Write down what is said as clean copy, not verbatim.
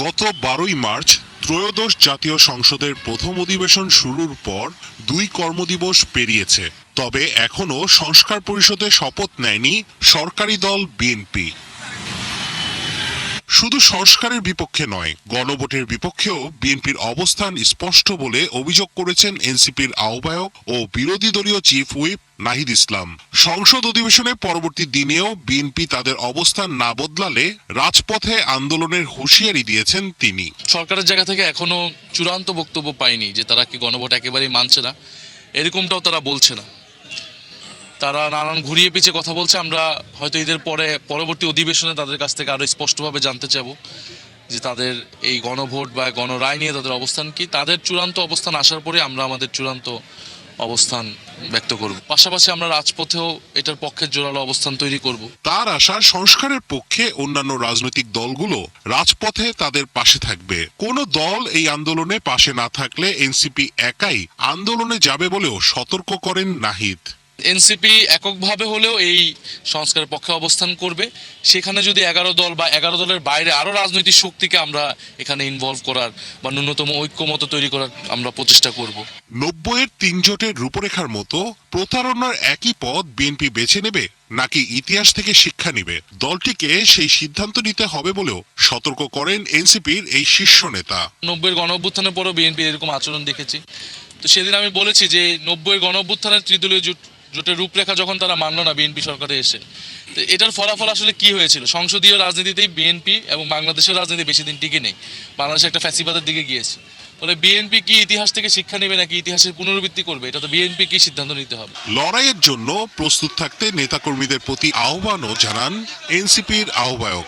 গত 12ই মার্চ ত্রয়োদশ জাতীয় সংসদের প্রথম অধিবেশন শুরুর পর 2 কর্মদিবস পেরিয়েছে। তবে এখনো সংস্কার পরিষদে শপথ নেয়নি সরকারি দল বিএনপি। শুধু সংস্কারের বিপক্ষে নয়, গণভোটের বিপক্ষেও বিএনপির অবস্থান স্পষ্ট বলে অভিযোগ করেছেন এনসিপির আহ্বায়ক ও বিরোধী দলীয় চিফ হুইপ নাহিদ ইসলাম। সংসদ অধিবেশনের পরবর্তী দিনেও বিএনপি তাদের অবস্থান না বদলালে রাজপথে আন্দোলনের হুঁশিয়ারি দিয়েছেন তিনি। সরকারের জায়গা থেকে এখনো চূড়ান্ত বক্তব্য পাইনি যে তারা কি গণভোট একেবারেই মানছে না, এরকমটাও তারা বলছে না। তারা নানান ঘুরিয়ে পিছিয়ে কথা বলছে। আমরা হয়তো ঈদের পরে পরবর্তী অধিবেশনে তাদের কাছ থেকে আরো স্পষ্টভাবে জানতে চাবো যে তাদের এই গণভোট বা গণরায় নিয়ে তাদের অবস্থান কি। তাদের চূড়ান্ত অবস্থান আসার পরে আমরা আমাদের চূড়ান্ত অবস্থান ব্যক্ত করব। পাশাপাশি আমরা রাজপথেও এটার পক্ষে জোরালো অবস্থান তৈরি করব। তার আশা, সংস্কারের পক্ষে অন্যান্য রাজনৈতিক দলগুলো রাজপথে তাদের পাশে থাকবে। কোন দল এই আন্দোলনে পাশে না থাকলে এনসিপি একাই আন্দোলনে যাবে বলেও সতর্ক করেন নাহিদ। এনসিপি এককভাবে হলেও এই সংস্কারের পক্ষে অবস্থান করবে। সেখানে যদি 11 দল বা 11 দলের বাইরে আরো রাজনৈতিক শক্তিকে আমরা এখানে ইনভলভ করার বা ন্যূনতম ঐক্যমত তৈরি করার আমরা প্রচেষ্টা করব। 90-এর 3 জোটের রূপরেখার মতো প্রতারণার একই পথ বিএনপি বেছে নেবে নাকি ইতিহাস থেকে শিক্ষা নেবে, দলটিকে সেই সিদ্ধান্ত নিতে হবে বলেও সতর্ক করেন এনসিপির এই শীর্ষ নেতা। 90-এর গণঅভ্যুত্থানের পরও বিএনপি এরকম আচরণ দেখেছি। তো সেদিন আমি বলেছি যে 90-এর গণঅভ্যুত্থানের ত্রিদলীয় জোটের রূপরেখা যখন তারা মানলো না বিএনপি সরকারে এসে, তো এটার ফলাফল আসলে কি হয়েছিল? সংসদীয় রাজনীতিতেই বিএনপি এবং বাংলাদেশের রাজনীতি বেশি দিন টিকে নেই, বাংলাদেশ একটা ফ্যাসিবাদের দিকে গিয়েছে। ফলে বিএনপি কি ইতিহাস থেকে শিক্ষা নেবে নাকি ইতিহাসের পুনরাবৃত্তি করবে, এটা তো বিএনপি কি সিদ্ধান্ত নিতে হবে। লড়াইয়ের জন্য প্রস্তুত থাকতে নেতাকর্মীদের প্রতি আহ্বানও জানান এনসিপির আহ্বায়ক।